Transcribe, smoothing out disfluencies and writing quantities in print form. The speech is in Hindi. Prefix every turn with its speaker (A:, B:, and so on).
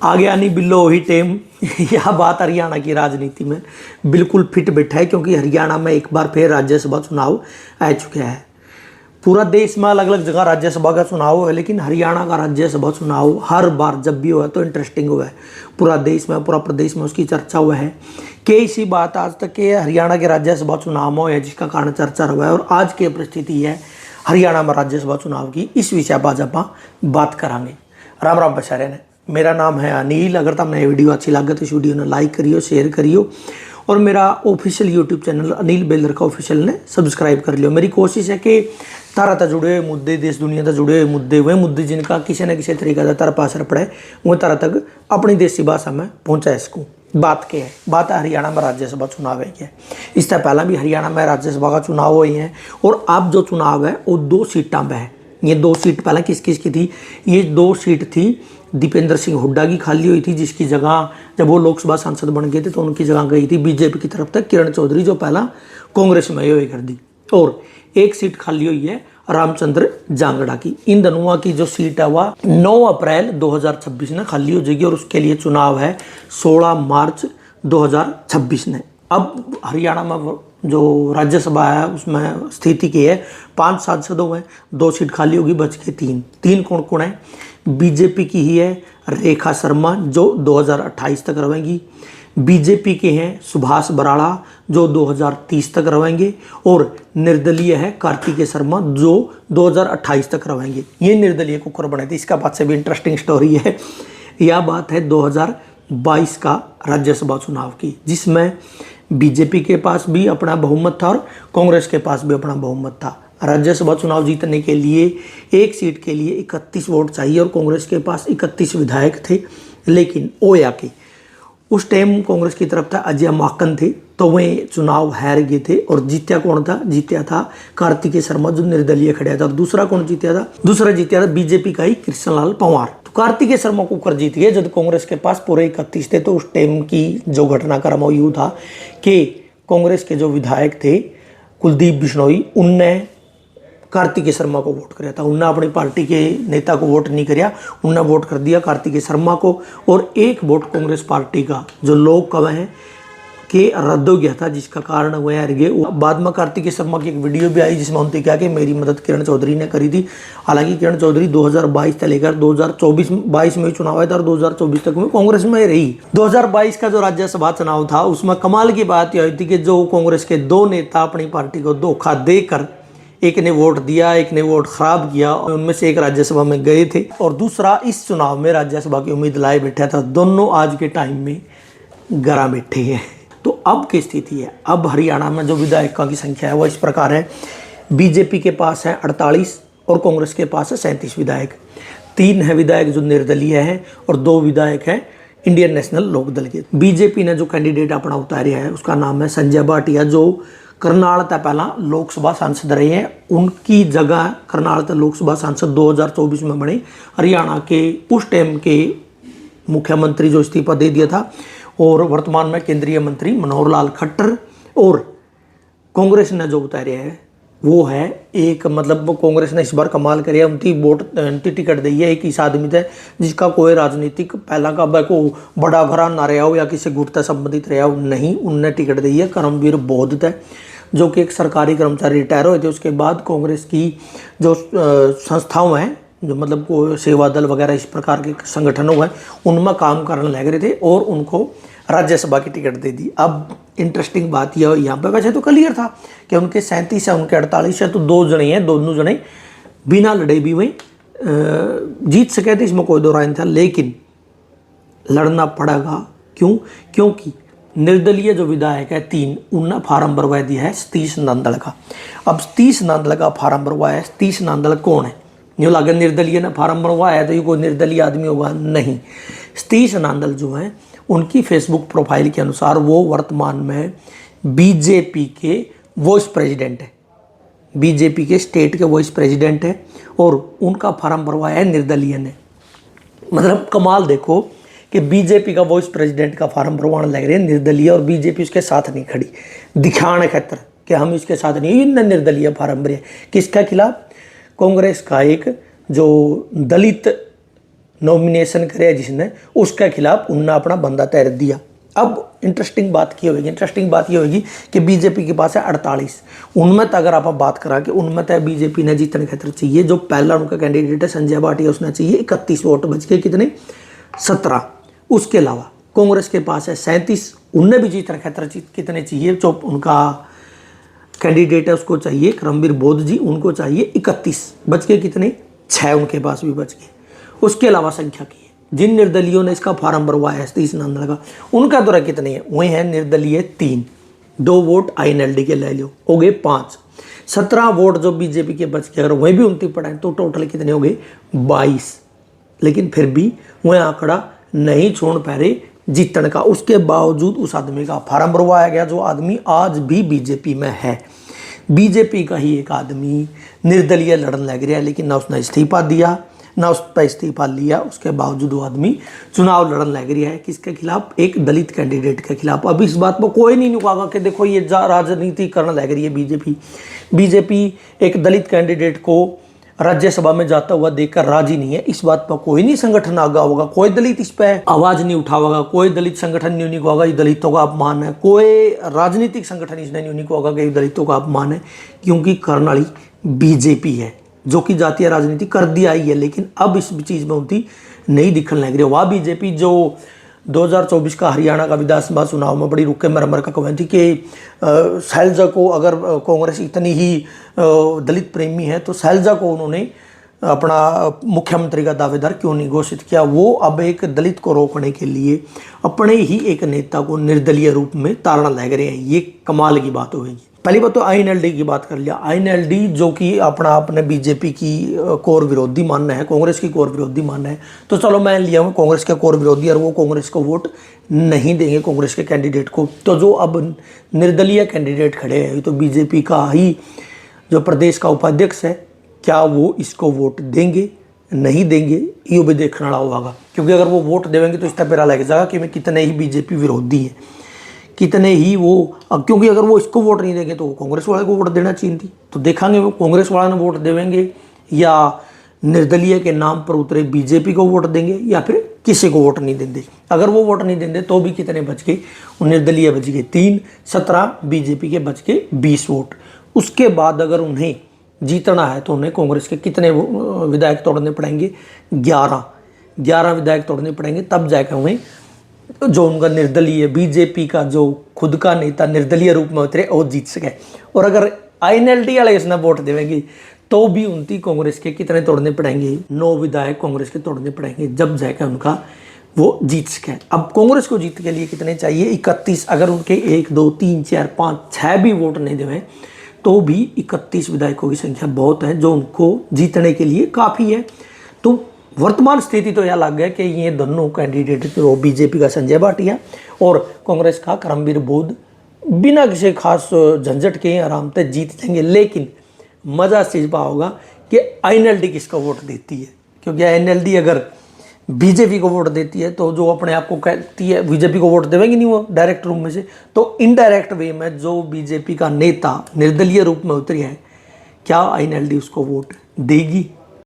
A: आ गया नहीं बिल्लो वही टेम। यह बात हरियाणा की राजनीति में बिल्कुल फिट बैठा है, क्योंकि हरियाणा में एक बार फिर राज्यसभा चुनाव आ चुका है। पूरा देश में अलग अलग जगह राज्यसभा का चुनाव है, लेकिन हरियाणा का राज्यसभा चुनाव हर बार जब भी हुआ तो इंटरेस्टिंग हुआ है। पूरा देश में, पूरा प्रदेश में उसकी चर्चा हुआ है कि इसी बात आज तक के हरियाणा के राज्यसभा चुनाव में है, जिसका कारण चर्चा हुआ है। और आज की परिस्थिति है हरियाणा में राज्यसभा चुनाव की, इस विषय पर आज आप बात करांगे। राम राम बचारे ने, मेरा नाम है अनिल। अगर तुमने वीडियो अच्छी लगे तो इस वीडियो ने लाइक करियो, शेयर करियो, और मेरा official YouTube channel Anil baler का ऑफिशियल ने सब्सक्राइब कर लियो। मेरी कोशिश है कि तारा तक जुड़े हुए मुद्दे, देश दुनिया तक जुड़े हुए मुद्दे, वे मुद्दे जिनका किसी न किसी तरीके का तारा पर असर पड़े, वो तारा तक अपनी देसी भाषा में पहुँचाए इसको। बात क्या है? बात है हरियाणा में राज्यसभा चुनाव है क्या। इससे पहला भी हरियाणा में राज्यसभा का चुनाव हुए हैं, और अब जो चुनाव है वो 2 सीटों में है। ये 2 सीट पहले किस किस की थी? ये 2 सीट थी दीपेंद्र सिंह हुड्डा की खाली हुई थी, जिसकी जगह जब वो लोकसभा सांसद बन गए थे तो उनकी जगह गई थी बीजेपी की तरफ तक किरण चौधरी, जो पहला कांग्रेस में हुई कर दी। और एक सीट खाली हुई है रामचंद्र जांगड़ा की। इन दोनों की जो सीट है वह 9 अप्रैल 2026 में खाली हो जाएगी, और उसके लिए चुनाव है 16 मार्च 2026 में। अब हरियाणा में जो राज्यसभा है उसमें स्थिति की है 5 सांसदों में 2 सीट खाली होगी, बच के 3 कौन कौन है? बीजेपी की ही है रेखा शर्मा, जो 2028 तक रहेंगी। बीजेपी के हैं सुभाष बराड़ा, जो 2030 तक रहेंगे। और निर्दलीय है कार्तिकेय शर्मा, जो 2028 तक रहेंगे। ये निर्दलीय कुकर बने थे। इसका बात से भी इंटरेस्टिंग स्टोरी है। यह बात है 2022 का राज्यसभा चुनाव की, जिसमें बीजेपी के पास भी अपना बहुमत था और कांग्रेस के पास भी अपना बहुमत था। राज्यसभा चुनाव जीतने के लिए एक सीट के लिए 31 वोट चाहिए, और कांग्रेस के पास 31 विधायक थे। लेकिन ओया के उस टाइम कांग्रेस की तरफ था अजय माकन थे, तो वे चुनाव हार गए थे। और जीत्या कौन था? जीत्या था कार्तिकेय शर्मा, जो निर्दलीय खड़ा था। और दूसरा कौन जीत्या था? दूसरा जीत्या था बीजेपी का ही कृष्णलाल पंवार। तो कार्तिकेय शर्मा को कर जीत गए। जब कांग्रेस के पास पूरे 31 थे, तो उस टाइम की जो घटनाक्रम वो यूँ था कि कांग्रेस के जो विधायक थे कुलदीप बिश्नोई, उनने कार्तिकेय शर्मा को वोट कराया था। उनने अपनी पार्टी के नेता को वोट नहीं कराया, उनने वोट कर दिया कार्तिकेय शर्मा को। और एक वोट कांग्रेस पार्टी का जो लोग कवे हैं कि रद्द हो गया था, जिसका कारण वह हार गए। बाद में कार्तिकेय शर्मा की एक वीडियो भी आई, जिसमें उनने कहा कि मेरी मदद किरण चौधरी ने करी थी। हालांकि किरण चौधरी 2022 से लेकर 2022 में चुनाव आया था, और 2024 तक में कांग्रेस में रही। 2022 का जो राज्यसभा चुनाव था उसमें कमाल की बात यह हुई थी कि जो कांग्रेस के 2 नेता अपनी पार्टी को धोखा देकर, एक ने वोट दिया, एक ने वोट खराब किया, उनमें से एक राज्यसभा में गए थे और दूसरा इस चुनाव में राज्यसभा की उम्मीद लाए बैठा था। दोनों आज के टाइम में गरा बैठे हैं। तो अब की स्थिति है, अब हरियाणा में जो विधायकों की संख्या है वह इस प्रकार है। बीजेपी के पास है 48 और कांग्रेस के पास है 37 विधायक। 3 है विधायक जो निर्दलीय हैं, और 2 विधायक हैं इंडियन नेशनल लोकदल के। बीजेपी ने जो कैंडिडेट अपना उतारा है उसका नाम है संजय भाटिया, जो करनाल तक पहला लोकसभा सांसद रहे हैं। उनकी जगह करनाल तक लोकसभा सांसद 2024 में बने। हरियाणा के उस टाइम के मुख्यमंत्री जो इस्तीफा दे दिया था, और वर्तमान में केंद्रीय मंत्री मनोहर लाल खट्टर। और कांग्रेस ने जो उतारे हैं वो है एक, मतलब कांग्रेस ने इस बार कमाल करे, उनकी टिकट दी है एक इस आदमी थे जिसका कोई राजनीतिक पहला का को बड़ा घराना रहा हो या किसी गुट से संबंधित रहा हो, नहीं। उनने टिकट दी है करमवीर बौद्ध थे, जो कि एक सरकारी कर्मचारी रिटायर हुए थे। उसके बाद कांग्रेस की जो संस्थाओं हैं, जो मतलब को सेवा दल वगैरह इस प्रकार के संगठनों हैं, उनमें काम करने लग रहे थे, और उनको राज्यसभा की टिकट दे दी। अब इंटरेस्टिंग बात यह यहाँ पे वैसे तो क्लियर था कि उनके 37 है, उनके 48 है, तो 2 जने हैं, दोनों जने बिना लड़े भी वही जीत सके थे, इसमें कोई दो राय नहीं था। लेकिन लड़ना पड़ेगा, क्यों? क्योंकि निर्दलीय जो विधायक है 3, उनने फार्म भरवा दिया है सतीश नांदल का। अब सतीश नांदल का फार्म भरवाया है। सतीश नांदल कौन है? न्यू लगे निर्दलीय ने फार्म भरवाया है तो ये कोई निर्दलीय आदमी होगा? नहीं। सतीश नांदल जो है उनकी फेसबुक प्रोफाइल के अनुसार वो वर्तमान में बीजेपी के वाइस प्रेसिडेंट है, बीजेपी के स्टेट के वाइस प्रेसिडेंट है, और उनका फार्म भरवाया है निर्दलीय ने। मतलब कमाल देखो कि बीजेपी का वाइस प्रेसिडेंट का फार्म भरवाने लग रहे हैं निर्दलीय, और बीजेपी उसके साथ नहीं खड़ी, दिखाने खातर कि हम इसके साथ नहीं। इन निर्दलीय फार्म भरे किसके खिलाफ? कांग्रेस का एक जो दलित नॉमिनेशन करे जिसने, उसके खिलाफ उनने अपना बंदा तैर दिया। अब इंटरेस्टिंग बात ये होगी कि बीजेपी के पास है 48, उनमें तो अगर आप बात करा कि उनमें तो बीजेपी ने जीतने खातिर चाहिए, जो पहला उनका कैंडिडेट है संजय भाटिया, उसने चाहिए 31 वोट, बच के कितने 17। उसके अलावा कांग्रेस के पास है 37, उनने भी जीतने खातिर कितने चाहिए, जो उनका कैंडिडेट है उसको चाहिए करमवीर बोध जी, उनको चाहिए 31, बच के कितने 6, उनके पास भी बच गए। उसके अलावा संख्या की है जिन निर्दलियों ने इसका फार्म भरवाया है 30 नंबर का, उनका दौरा कितने हैं, वही है निर्दलीय 3, 2 वोट INLD के ले लो, हो गए 5, 17 वोट जो बीजेपी के बच गए, अगर वही भी 29 पड़े तो टोटल कितने हो गए 22। लेकिन फिर भी वह आंकड़ा नहीं छोड़ पा रहे जीतने का, उसके बावजूद उस आदमी का फार्म भरवाया गया जो आदमी आज भी बीजेपी में है। बीजेपी का ही एक आदमी निर्दलीय लड़न लग रहा है, लेकिन ना उसने इस्तीफा दिया ना उस पर इस्तीफा लिया, उसके बावजूद वो आदमी चुनाव लड़न लग रहा है किसके खिलाफ, एक दलित कैंडिडेट के खिलाफ। अब इस बात पर कोई नहीं नुकागा कि देखो ये राजनीति करने लग रही है बीजेपी एक दलित कैंडिडेट को राज्यसभा में जाता हुआ देखकर राजी नहीं है। इस बात पर कोई नहीं संगठन आगा होगा, कोई दलित इस पर आवाज नहीं उठाएगा, कोई दलित संगठन नहीं होगा ये दलितों का अपमान है, कोई राजनीतिक संगठन इसने नहीं होगा कि दलितों का अपमान है, क्योंकि करने वाली बीजेपी है जो कि जातीय राजनीति कर दिया ही है। लेकिन अब इस चीज़ में उनकी नहीं दिखने लग रही। वह बीजेपी जो 2024 का हरियाणा का विधानसभा चुनाव में बड़ी रुके मरमर का कमेंट थी कि शैलजा को, अगर कांग्रेस इतनी ही दलित प्रेमी है तो शैलजा को उन्होंने अपना मुख्यमंत्री का दावेदार क्यों नहीं घोषित किया। वो अब एक दलित को रोकने के लिए अपने ही एक नेता को निर्दलीय रूप में ताड़ना लग रहे हैं। ये कमाल की बात होगी। पहली बात तो INLD की बात कर लिया। INLD जो कि अपने बीजेपी की कोर विरोधी मानना है, कांग्रेस की कोर विरोधी मानना है, तो चलो मैं लिया हूँ कांग्रेस के कोर विरोधी और वो कांग्रेस को वोट नहीं देंगे कांग्रेस के कैंडिडेट को। तो जो अब निर्दलीय कैंडिडेट खड़े हैं तो बीजेपी का ही जो प्रदेश का उपाध्यक्ष है, क्या वो इसको वोट देंगे नहीं देंगे ये भी देखने वाला होगा। क्योंकि अगर वो वोट देंगे तो इस तरह पता लग जाएगा कि मैं कितने ही बीजेपी विरोधी हैं, कितने ही वो, क्योंकि अगर वो इसको वोट नहीं देंगे तो कांग्रेस वाले को वोट देना चाहिए थी। तो देखेंगे वो कांग्रेस वाले ने वोट देंगे या निर्दलीय के नाम पर उतरे बीजेपी को वोट देंगे या फिर किसी को वोट नहीं देंगे। अगर वो वोट नहीं देंगे तो भी कितने बच गए, निर्दलीय बच गए 3, 17 बीजेपी के बच गए 20 वोट। उसके बाद अगर उन्हें जीतना है तो उन्हें कांग्रेस के कितने विधायक तोड़ने पड़ेंगे, 11 विधायक तोड़ने पड़ेंगे, तब जाकर उन्हें जो उनका निर्दलीय बीजेपी का जो खुद का नेता निर्दलीय रूप में उतरे वो जीत सके। और अगर INLD वाले इसने वोट देंगे तो भी उनकी कांग्रेस के कितने तोड़ने पड़ेंगे, 9 विधायक कांग्रेस के तोड़ने पड़ेंगे, जब जाकर उनका वो जीत सके। अब कांग्रेस को जीत के लिए कितने चाहिए, 31। अगर उनके 1, 2, 3, 4, 5, 6 भी वोट नहीं देवे तो भी 31 विधायकों की संख्या बहुत है जो उनको जीतने के लिए काफ़ी है। तो वर्तमान स्थिति तो यह लग गया कि ये दोनों कैंडिडेट जो बीजेपी का संजय भाटिया और कांग्रेस का करमवीर बोध बिना किसी खास झंझट के आराम से जीत जाएंगे। लेकिन मज़ा इस चीज़ पर होगा कि INLD किसको वोट देती है, क्योंकि INLD अगर बीजेपी को वोट देती है तो जो अपने आप को कहती है बीजेपी को वोट देवेंगे नहीं वो डायरेक्ट रूप में से, तो इनडायरेक्ट वे में जो बीजेपी का नेता निर्दलीय रूप में उतरी है, क्या INLD उसको वोट देगी।